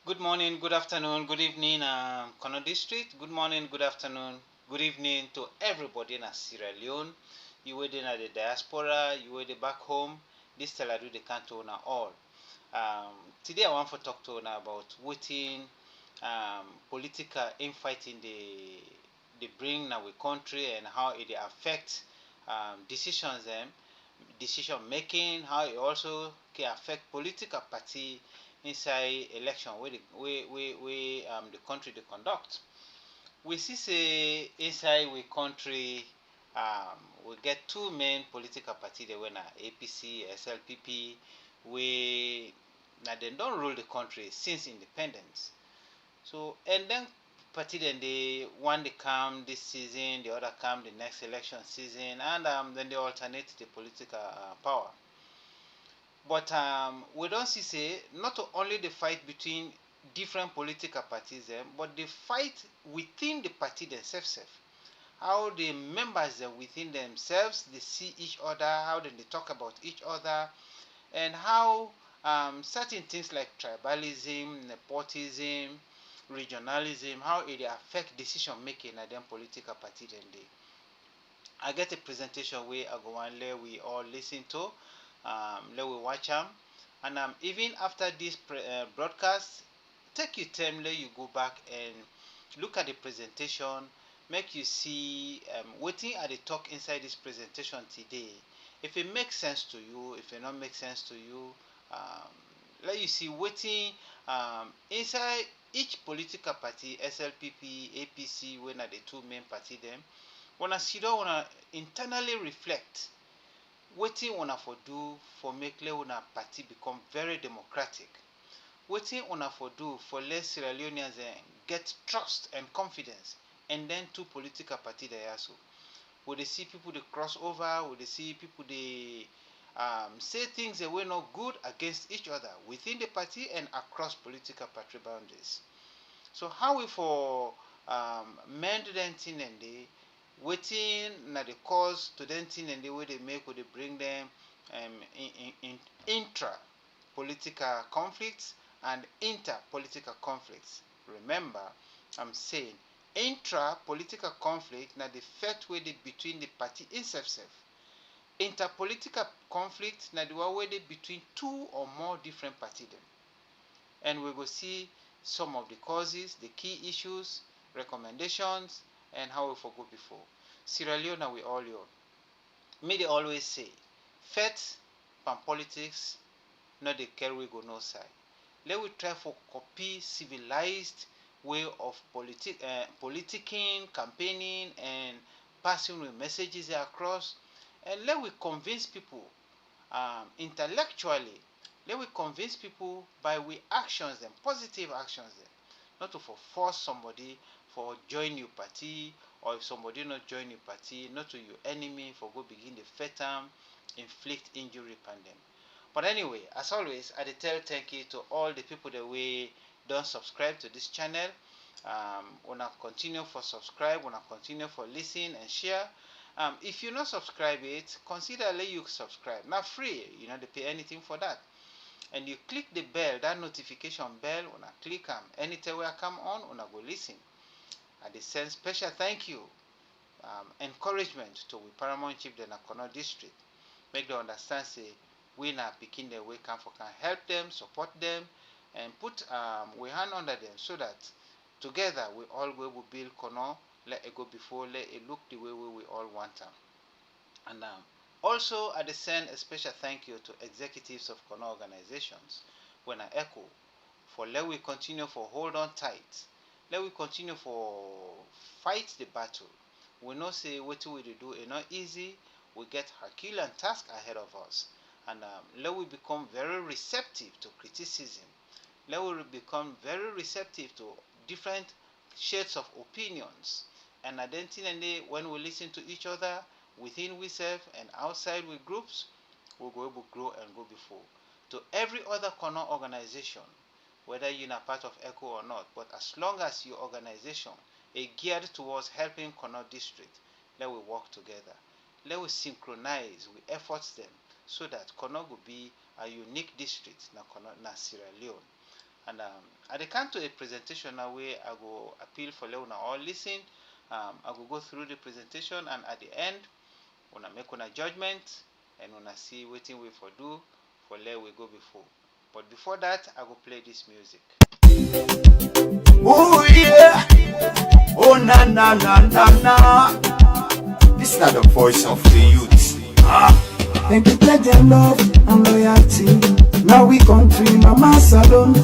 Good morning, good afternoon, good evening, Kono District. Good morning, good afternoon, good evening to everybody in Sierra Leone. You were in the diaspora, you were back home. This tell I do the canto na all. Today I want to talk to now about waiting political infighting they bring now with country and how it affect decisions them, decision making, how it also can affect political party inside election where the country they conduct. We see say inside we country we get two main political party they were na APC, SLPP, we now they don't rule the country since independence. So and then party then they one they come this season, the other come the next election season, and then they alternate the political power. But we don't see say not only the fight between different political parties, but the fight within the party themselves. How the members within themselves they see each other, how they talk about each other, and how certain things like tribalism, nepotism, regionalism, how it affect decision making at them political party then they. I get a presentation where I go and let we all listen to, let we watch them, and even after this broadcast, take your time, let you go back and look at the presentation, make you see waiting at the talk inside this presentation today. If it makes sense to you, if it not make sense to you, um, let you see waiting inside each political party, SLPP, APC, when are the two main party them. Wanna sit down, wanna internally reflect wetin una for do for make let una party become very democratic. Wetin una for do for let Sierra Leoneans get trust and confidence and then two political party there also. We dey see people dey cross over, we dey see people dey say things that were not good against each other within the party and across political party boundaries. So how we for mend them thing and they waiting na the cause to them thing and the way they make or they bring them in intra political conflicts and inter political conflicts. Remember, I'm saying intra political conflict na the fact where they between the party itself. Interpolitical conflict na the one where they between two or more different party them. And we will see some of the causes, the key issues, recommendations, and how we forgo before. Sierra Leone we all you. Me they always say, faith and politics not the care we go no side. Let we try for copy civilized way of politicking, campaigning, and passing the messages across, and let we convince people intellectually. Let we convince people by we actions them, positive actions them, not to for force somebody for join your party, or if somebody not join your party, not to your enemy for go begin the fight them, inflict injury upon them. But anyway, as always, I tell thank you to all the people that we don't subscribe to this channel. Wanna continue for subscribe, wanna continue for listen and share. If you not subscribe it, consider let you subscribe. Not free, you not pay anything for that. And you click the bell, that notification bell, wanna click anytime I come on, wanna go listen. I send special thank you, encouragement to we Paramount Chief the Nakono District. Make them understand say we na picking the way can help them, support them, and put we hand under them so that together we all will build Kono, let it go before, let it look the way we all want them. And also I send a special thank you to executives of Kono organizations when I echo for let we continue for hold on tight. Let we continue for fight the battle. We know say what we do is not easy. We get Herculean task ahead of us. And let we become very receptive to criticism. Let we become very receptive to different shades of opinions. And identity when we listen to each other, within ourselves and outside with groups, we'll go able to grow and go before. To every other corner organization, whether you're a part of ECHO or not, but as long as your organization is geared towards helping Kono District, let we work together. Let we synchronize with efforts them so that Kono will be a unique district na Sierra Leone. And at the come to a presentation now where I go appeal for let una all listen. I go through the presentation, and at the end una make una judgment and una see wetin we for do for let we go before. But before that, I go play this music. Oh yeah, oh na na na na na. This is not the voice of the youth. They declare their love and loyalty. Now we country mama salon.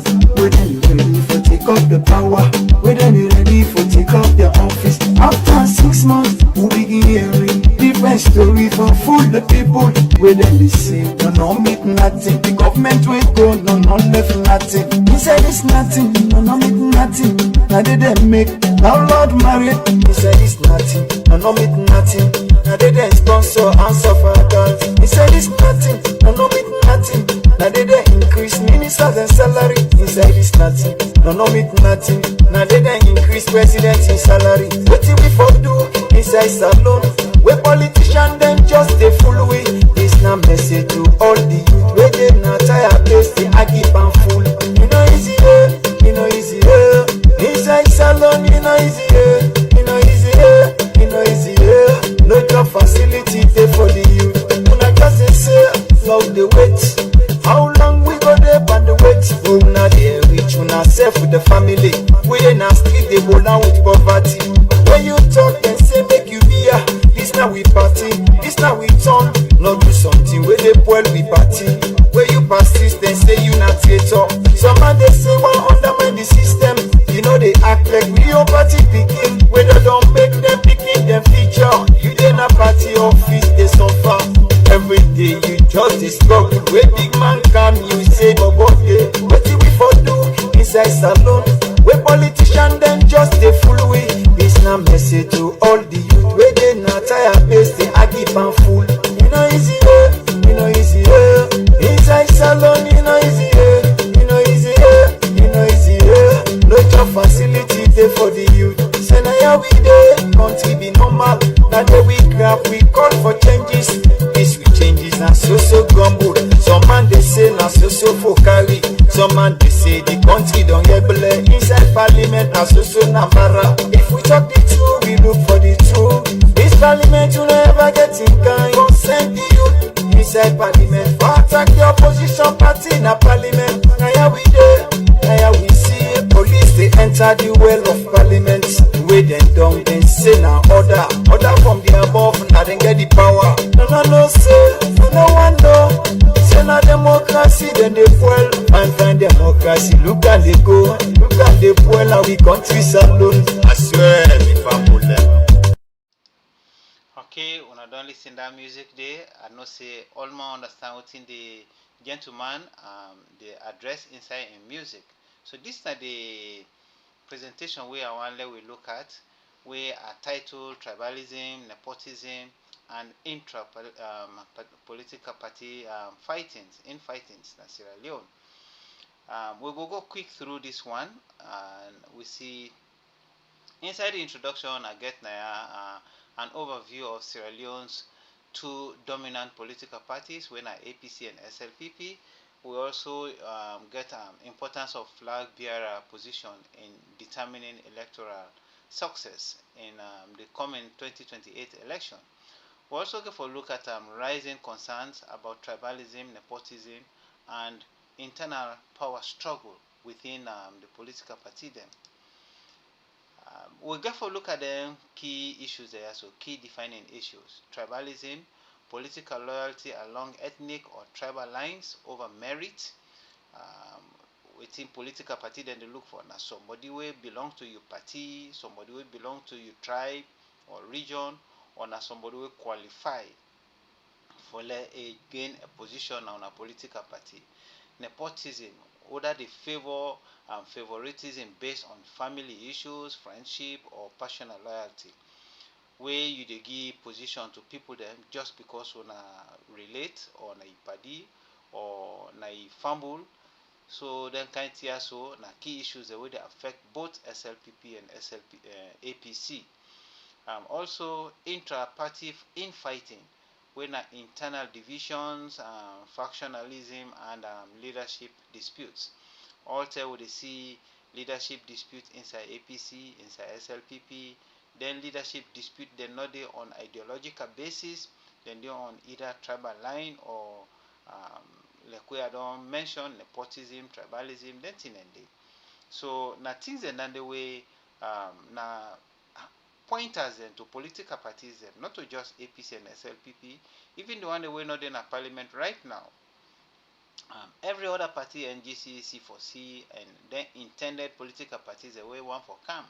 When you ready for take up the power, when you ready for take up the office. After 6 months, we begin hearing different story for fool the people. When they say no meet nothing, the government will go no left nothing. He said it's nothing, no meet nothing. Now they make now Lord married. He said it's nothing, no meet nothing. Now they sponsor and suffer dance. He said it's nothing, no meet nothing. Now they increase ministers and salary. He said it's nothing, no meet nothing. Now they increase presidents in salary. What we for do inside salon? We politicians then just a fool we. This na message to all the youth. Where they not tired base, they a keep and fool. You know easy, you know easy, inside salon, you know easy, you know easy, you know easy, no job facility there for the youth. Una just say, love the wait. How long we go there and the wait? Una there rich, una safe with the family. We in a street, they go down with poverty. When you talk and say make you be here, this now we party, this now we turn. Not do something where they spoil we party. Where you persist and say you not traitor. Some man they say one undermine the system. You know they act like real party picking. Where they don't make them picking them feature. You then a party office they suffer. Every day you just struggle. Where big man come you say no birthday. What do we for do inside salon? Where politicians then just a fool we. This na message to all the youth. Where they not tired base they a keep and fool. You know easy, you know easy, inside salon, you know easy, you know easy, you know easy, no job facility there for the youth. Say now here we there, country be normal. Now there we grab, we call for changes. This we changes na so gumbo. Some man they say na so for carry. Some man they say the country don't able inside parliament na so namara. If we talk the truth, we look for the truth. This parliament you never get in kind. Send the youth inside parliament for attack the opposition party na parliament. Now here we there, now here we see police they enter the well of parliament. Way them down, then say na order from the above. Now then get the power. No say, no one know. Say na democracy, then they fuel. Find democracy. Look and they go, look and they fuel. Now we country alone. I swear, me family. Okay, una don't listen that music there. I know say all man understand what in the gentleman the address inside in music. So this is the presentation where I want we look at. We are titled Tribalism, Nepotism, and Intra-Political Party Infightings in Sierra Leone. We will go quick through this one, and we see inside the introduction I get an overview of Sierra Leone's two dominant political parties, when are APC and SLPP. We also get importance of flag bearer position in determining electoral success in the coming 2028 election. We also get for a look at rising concerns about tribalism, nepotism, and internal power struggle within the political party then. We'll get for a look at the key issues there, so key defining issues. Tribalism, political loyalty along ethnic or tribal lines over merit. Within political party, then they look for now somebody will belong to your party, somebody will belong to your tribe or region, or now somebody will qualify for gain a position on a political party. Nepotism, whether they favor favoritism based on family issues, friendship, or personal loyalty, where you dey give position to people them just because una relate or na party or na family. So then kind of so na key issues the way they affect both SLPP and APC. Also intra-party infighting, when internal divisions, factionalism, and leadership disputes. Also, we see leadership dispute inside APC, inside SLPP, then leadership dispute then not they on ideological basis, then they on either tribal line or like we don't mention nepotism, tribalism, then thing and day. So na things and then the way na pointers then to political parties then, not to just APC and SLPP, even the one that we're not in a parliament right now. Every other party NGC, C4C, and then intended political parties the way one for come.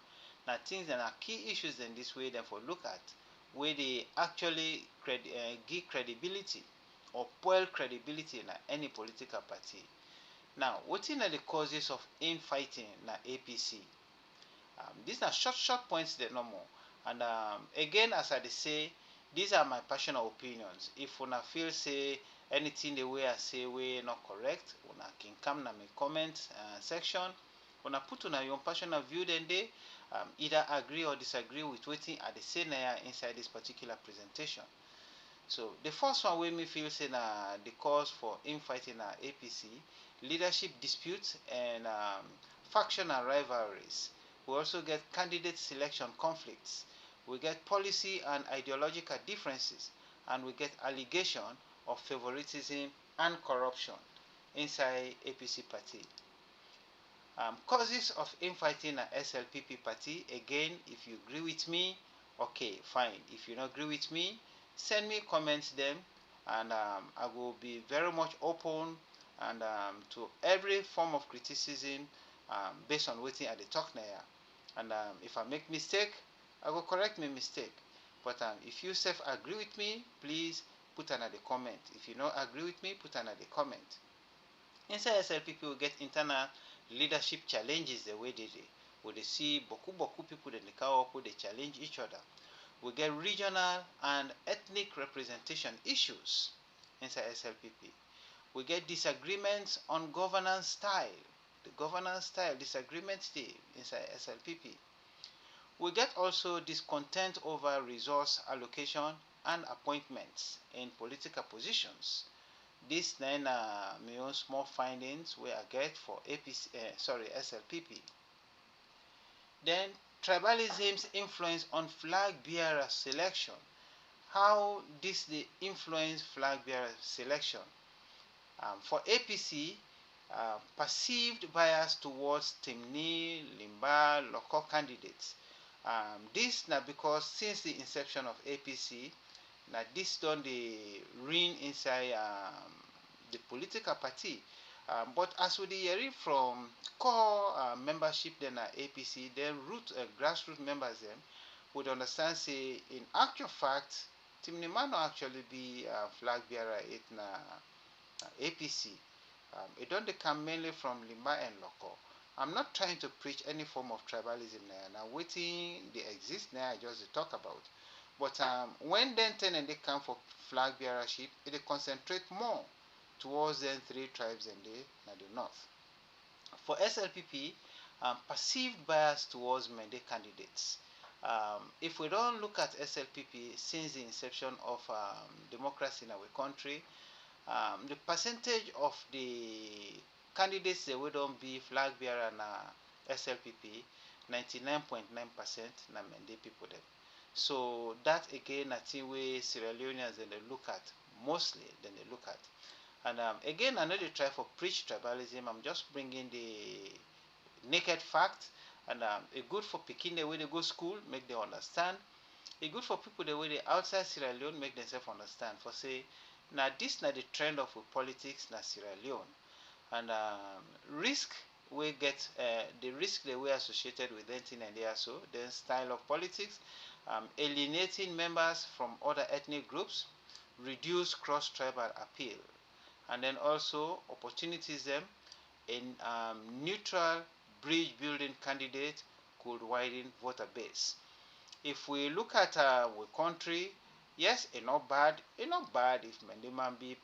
Now things that are key issues in this way then for look at where they actually give credibility or spoil credibility in any political party. Now, what are the causes of infighting in APC? These are short points that no more. And again, as I say, these are my personal opinions. If una feel say anything the way I say we not correct, una can come in my comment section. Una put on your personal view then they either agree or disagree with what I say inside this particular presentation. So the first one wey me feel say na the cause for infighting na APC, leadership disputes and factional rivalries. We also get candidate selection conflicts. We get policy and ideological differences, and we get allegation of favoritism and corruption inside APC party. Causes of infighting at SLPP party, again, if you agree with me, okay, fine. If you don't agree with me, send me comments them, and I will be very much open and to every form of criticism based on what I talk now. And if I make mistake, I will correct my mistake. But if you self agree with me, please put another comment. If you don't agree with me, put another comment. Inside SLPP, we get internal leadership challenges the way they where they see boku people in the car who they challenge each other. We get regional and ethnic representation issues inside SLPP. We get disagreements on governance style. The governance style disagreements inside SLPP. We get also discontent over resource allocation and appointments in political positions. This then my own small findings where I get for SLPP. Then tribalism's influence on flag bearer selection. How this the influence flag bearer selection? For APC, perceived bias towards Timni, Limba, local candidates. This now because since the inception of APC, now this done the reign inside the political party. But as we hear from core membership then APC, then grassroots members them would understand say in actual fact, Timnima no actually be flag bearer it na APC. It don't come mainly from Limba and Loco. I'm not trying to preach any form of tribalism now. Waiting they exist now, I just talk about. But when then 10 and they come for flag bearership, it concentrate more towards then 3 tribes in the north. For SLPP, perceived bias towards Mende candidates. If we don't look at SLPP since the inception of democracy in our country, the percentage of the candidates that would don't be flag bearer na SLPP, 99.9% na Mende people them. So that again, I think we Sierra Leoneans then they look at mostly. Then they look at, and again, I know they try for preach tribalism. I'm just bringing the naked fact, and a good for picking the way they go school, make them understand. A good for people the way they outside Sierra Leone, make themselves understand. For say, now this now the trend of politics na Sierra Leone, and risk we get the risk that we associated with anything and there so then style of politics. Alienating members from other ethnic groups, reduce cross-tribal appeal, and then also opportunities them in neutral bridge building candidate could widen voter base. If we look at our country, yes, it's not bad if Mendeman be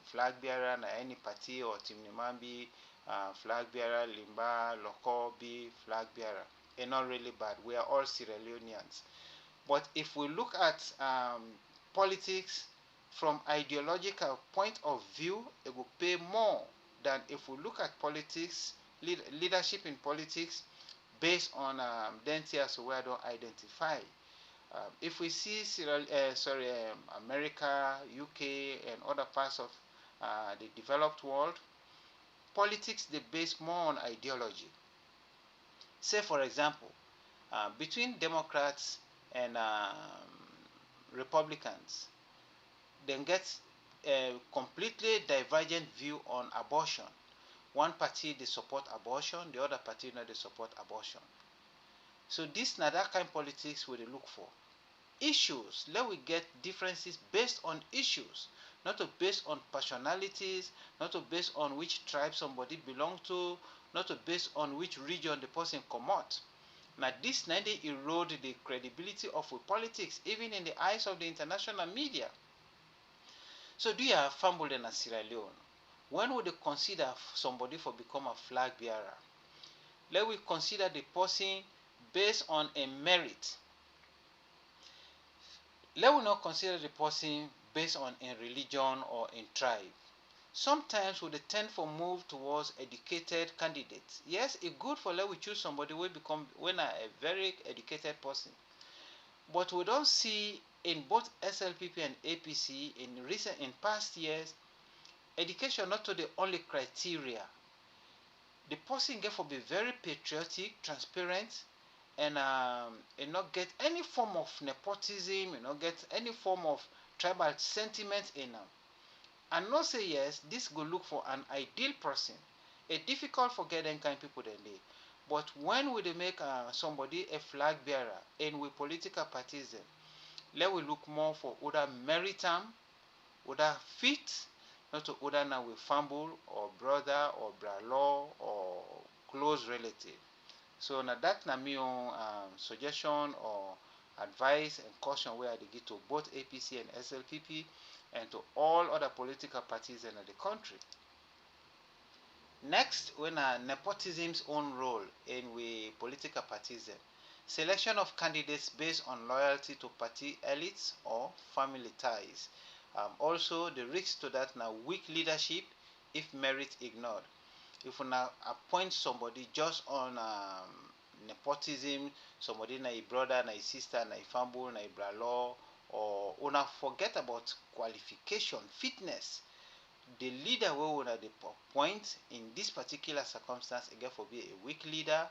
flag bearer na any party or Timniman be flag bearer, Limba, Loko be flag bearer. It's not really bad. We are all Sierra Leoneans. But if we look at politics from ideological point of view, it will pay more than if we look at politics leadership in politics based on them tiers where I don't identify. If we see America, UK, and other parts of the developed world, politics they base more on ideology. Say, for example, between Democrats and Republicans, they get a completely divergent view on abortion. One party they support abortion, the other party no they support abortion. So this na that kind of politics we dey look for. Issues, let we get differences based on issues, not to based on personalities, not to based on which tribe somebody belong to, not to based on which region the person comot. Now this na dey erode the credibility of politics even in the eyes of the international media. So do you have fumble in Sierra Leone? When would they consider somebody for become a flag bearer? Let we consider the person based on a merit. Let we not consider the person based on a religion or in tribe. Sometimes we tend for move towards educated candidates. Yes, it's good for let we choose somebody who become when a very educated person. But we don't see in both SLPP and APC in past years, education not to the only criteria. The person get for be very patriotic, transparent, and not get any form of nepotism, not get any form of tribal sentiment in them. And not say yes, this go look for an ideal person. It's difficult for getting kind of people than they. But when we make somebody a flag bearer and with political parties, then, let we look more for other meritam, other fit, not to other now with family or brother or brother-in-law or close relative. So now that na me own suggestion or advice and caution where I give to both APC and SLPP and to all other political parties in the country. Next, when nepotism's own role in we political parties, selection of candidates based on loyalty to party elites or family ties. Also, the risk to that now weak leadership if merit ignored. If we now appoint somebody just on nepotism, somebody na a brother, na a sister, na a family, na a brother-in-law, or una forget about qualification, fitness. The leader we will appoint in this particular circumstance again for be a weak leader,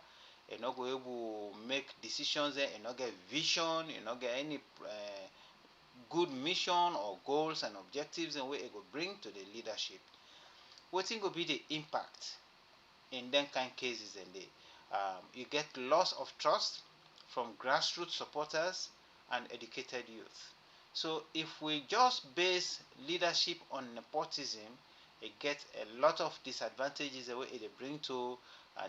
and not go able to make decisions, and not get vision, and not get any good mission or goals and objectives and way it will bring to the leadership. What will be the impact in them kind of cases? And you get loss of trust from grassroots supporters and educated youth. So if we just base leadership on nepotism, it gets a lot of disadvantages the way it bring to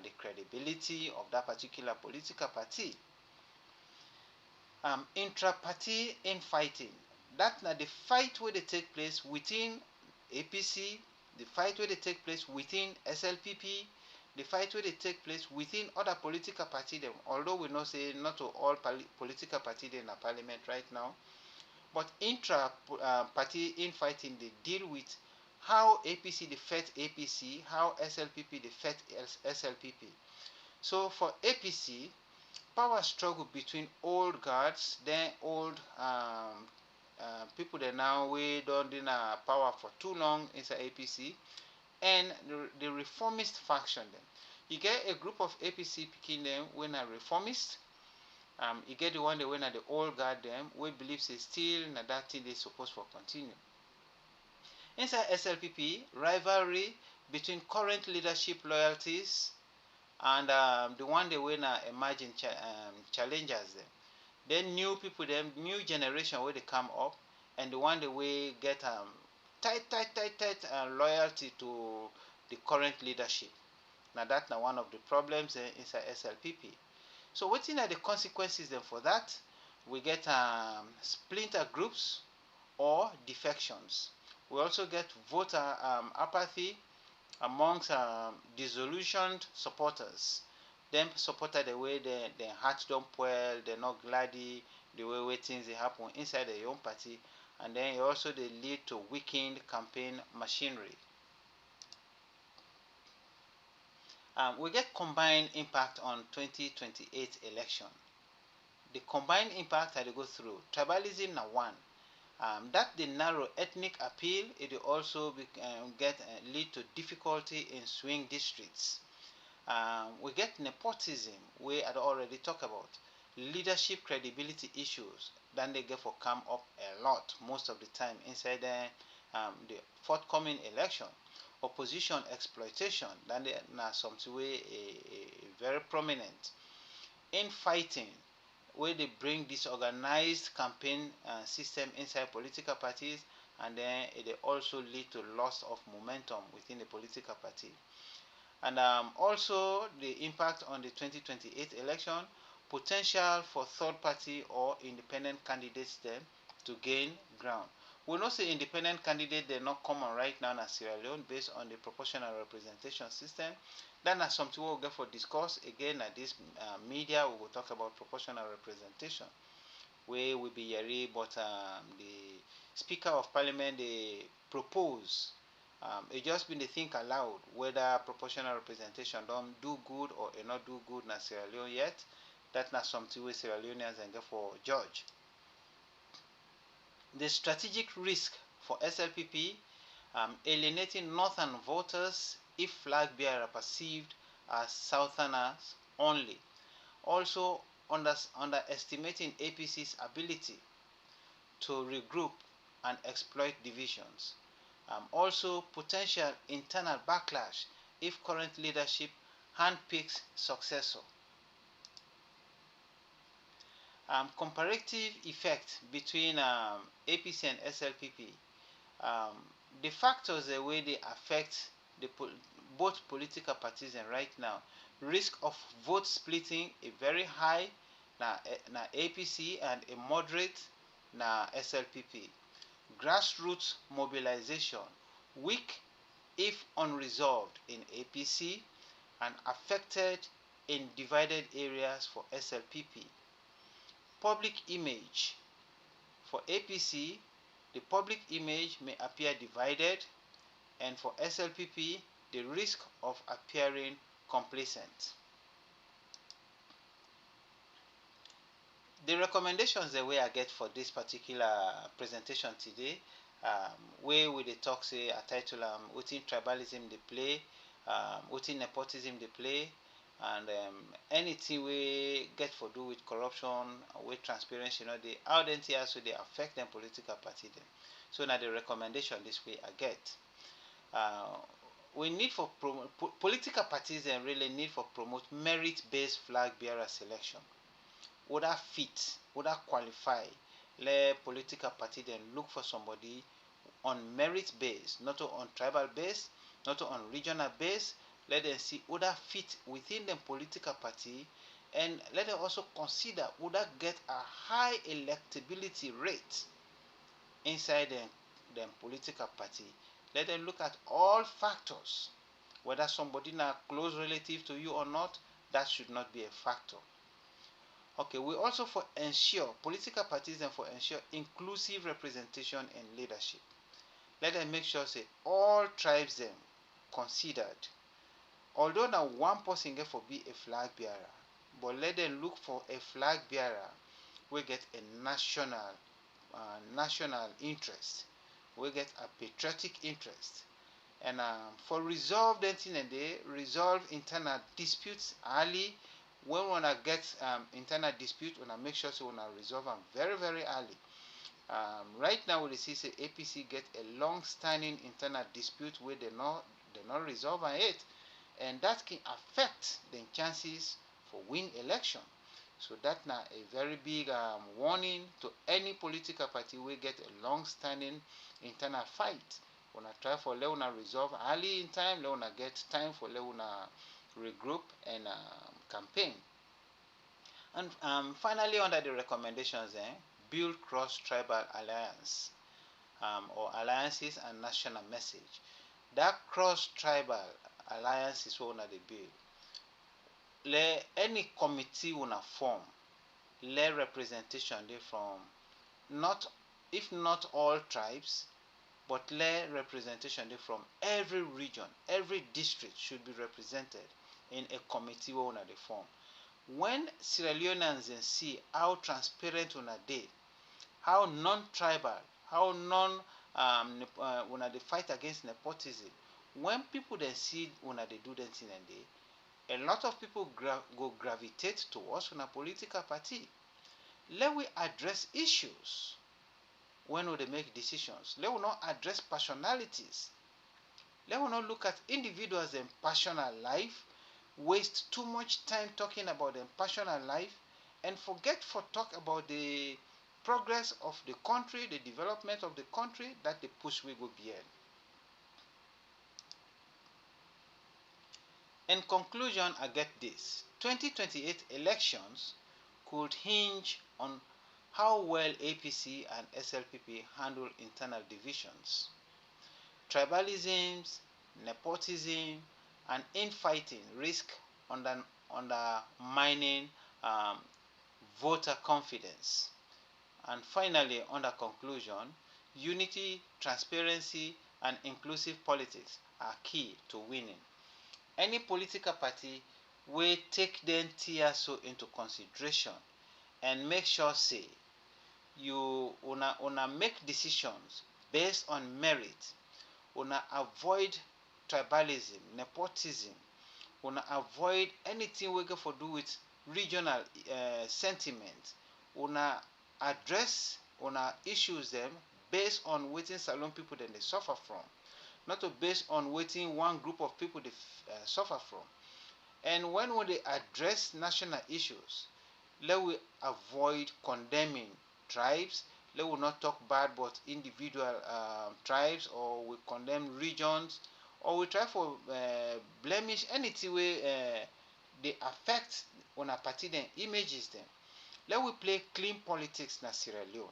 the credibility of that particular political party. Intra-party infighting. That now the fight where they take place within APC, the fight where they take place within SLPP, the fight where they take place within other political parties. Although we know say not to all political parties in the parliament right now, but intra-party infighting they deal with how APC defeat APC, how SLPP defeat SLPP. So for APC, power struggle between old guards, then old people that now we don't in power for too long inside APC, and the reformist faction. Then you get a group of APC picking them when a reformist. You get the one that when the old guard them we believe say still that thing they supposed for continue. Inside SLPP, rivalry between current leadership loyalties and the one they win emerging challengers them. Then new people, them new generation where they come up, and the one that we get tight loyalty to the current leadership. Now that's now one of the problems inside SLPP. So what are the consequences then for that? We get splinter groups or defections. We also get voter apathy amongst disillusioned supporters. Them supporter the way their hearts don't well, they're not gladdy, the way things they happen inside their own party, and then also they lead to weakened campaign machinery. We get combined impact on 2028 election. The combined impact I dey go through. Tribalism na one. That the narrow ethnic appeal, it will also lead to difficulty in swing districts. We get nepotism, we had already talked about. Leadership credibility issues, then they get for come up a lot most of the time inside the forthcoming election. Opposition exploitation, then they na something way very prominent. Infighting, where they bring disorganized campaign system inside political parties, and then it also lead to loss of momentum within the political party. And also the impact on the 2028 election, potential for third party or independent candidates then to gain ground. We know say independent candidates they're not common right now in Sierra Leone based on the proportional representation system. That is something we'll get for discuss again at this media. We will talk about proportional representation, where we be yari, but the Speaker of Parliament they propose. It just been the think aloud whether proportional representation don't do good or it not do good in Sierra Leone yet. That's not something we Sierra Leoneans and therefore judge. The strategic risk for SLPP, alienating northern voters if flag bearers are perceived as southerners only. Also underestimating APC's ability to regroup and exploit divisions. Also potential internal backlash if current leadership handpicks successor. Comparative effect between APC and SLPP. The factors the way they affect both political parties and right now. Risk of vote splitting a very high na APC and a moderate na SLPP. Grassroots mobilization weak if unresolved in APC and affected in divided areas for SLPP. Public image. For APC, the public image may appear divided, and for SLPP, the risk of appearing complacent. The recommendations that we I get for this particular presentation today, where we dey talk say I title wetin tribalism dey play, wetin nepotism dey play, and anything we get for do with corruption, with transparency, how dem also they affect them political party them. So now the recommendation this way I get. We need for political parties and really need for promote merit-based flag bearer selection. Whether fit, whether qualify, let political party then look for somebody on merit base, not on tribal base, not on regional base. Let them see whether fit within the political party, and let them also consider whether get a high electability rate inside them political party. Let them look at all factors, whether somebody na close relative to you or not. That should not be a factor. Okay, we also for ensure political parties and for ensure inclusive representation in leadership. Let them make sure say all tribes them considered. Although now one person get for be a flag bearer, but let them look for a flag bearer we get a national interest, we get a patriotic interest, and for resolve that thing and they resolve internal disputes early. When we wanna get internal dispute, we wanna make sure so we wanna resolve them very very early. Right now we see say APC get a long-standing internal dispute where they not resolve it, and that can affect the chances for win election. So that now a very big warning to any political party we get a long-standing internal fight. Wanna try for let una resolve early in time, let una get time for let una regroup and campaign. And finally, under the recommendations, build cross-tribal alliance or alliances and national message. That cross-tribal alliance is what una dey build. Let any committee una form, let representation dey from if not all tribes, but let representation dey from every region, every district should be represented in a committee wey una dey form. When Sierra Leoneans dem see how transparent una dey, how non-tribal, how una dey fight against nepotism, when people dem see una dey do dem thing dem dey, a lot of people go gravitate towards una political party. Let we address issues when we dey make decisions. Let we not address personalities. Let we not look at individuals and personal life, waste too much time talking about their personal life, and forget for talk about the progress of the country, the development of the country, that the push we go beyond. In conclusion, I get this. 2028 elections could hinge on how well APC and SLPP handle internal divisions. Tribalisms, nepotism, and infighting risk undermining voter confidence. And finally, under conclusion, unity, transparency, and inclusive politics are key to winning. Any political party will take them TSO into consideration and make sure say una make decisions based on merit. Una avoid tribalism, nepotism. Una avoid anything we go for do with regional sentiment. Una address una issues them based on wetin Salon people then they suffer from, not to based on wetin one group of people they suffer from. And when we address national issues, let we avoid condemning tribes. Let we not talk bad about individual tribes, or we condemn regions, or we try for blemish anything way they affect on a party then images them. Let we play clean politics na Sierra Leone.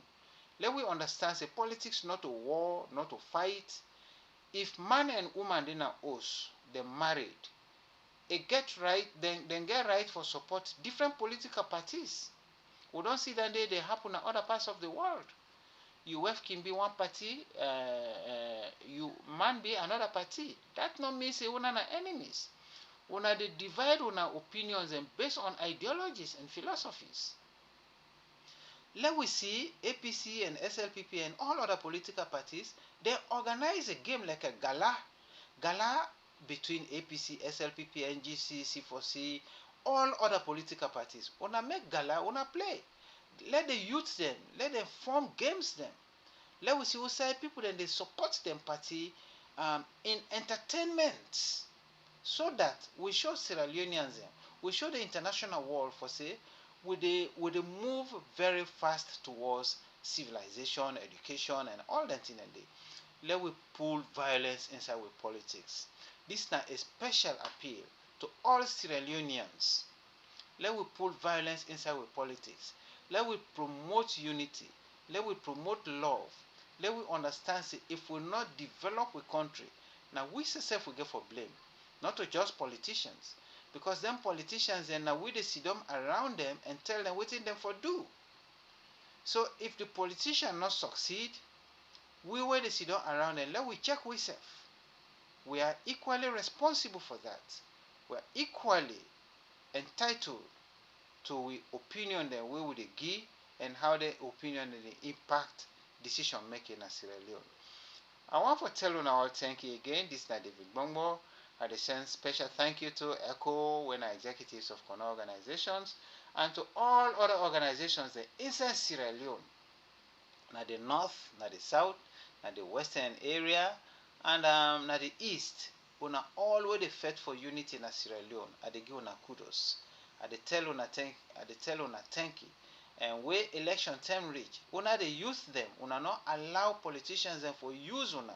Let we understand say politics not a war, not to fight. If man and woman they na house, they married, it get right, then get right for support different political parties. We don't see that they happen in other parts of the world. You wife can be one party, you man be another party. That not mean say una na enemies. Una they divide una opinions and based on ideologies and philosophies. Let we see APC and SLPP and all other political parties, they organize a game like a gala between APC, SLPP, NGC, C4C, all other political parties. Una make gala, una play. Let the youth them, let them form games them. Let we see who side people then they support them party in entertainment, so that we show Sierra Leoneans them, we show the international world for say we they move very fast towards civilization, education, and all that thing. And let we pull violence inside with politics. This is a special appeal to all Sierra Leoneans. Let we pull violence inside with politics. Let we promote unity. Let we promote love. Let we understand say if we not develop a country, now we self will get for blame, not to just politicians. Because them politicians and now we they sit them around them and tell them what them for do. So if the politician not succeed, we will sit down around and let we check ourselves. We are equally responsible for that. We are equally entitled to we opinion that we would give and how the opinion they impact decision making in Sierra Leone. I want to tell you all thank you again. This is David Bongbo. I send special thank you to E.S.K, when executives of Kona organizations, and to all other organizations that inside Sierra Leone, na the north, na the south, na the western area, and na the east. Una all where they fight for unity in Sierra Leone. I dey give una kudos. I dey tell una thank you. And where election time reach, una dey use them. Una not allow politicians them for use una.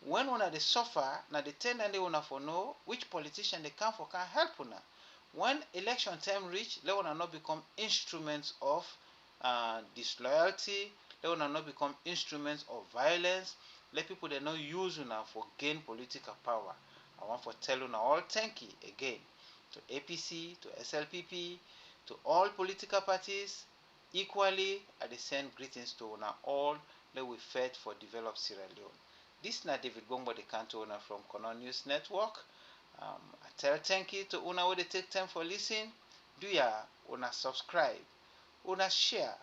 When una they suffer, now they tell them they una for know which politician they can help una. When election time reach, let una not become instruments of disloyalty. Let una not become instruments of violence. Let people they not use una for gain political power. I want to tell una all thank you again to APC, to SLPP, to all political parties. Equally, I send greetings to una all. Let we fight for develop Sierra Leone. This is David Bongbo, the Canto owner from Kono News Network. I tell thank you to una wey dey take time for listen. Do ya una subscribe, una share,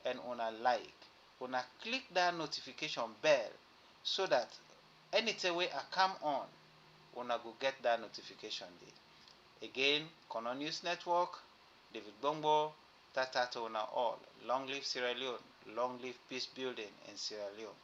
and una like. Una click that notification bell so that anytime wey I come on, una go get that notification dey. Again, Kono News Network, David Gbongbo, tata to una all. Long live Sierra Leone, long live peace building in Sierra Leone.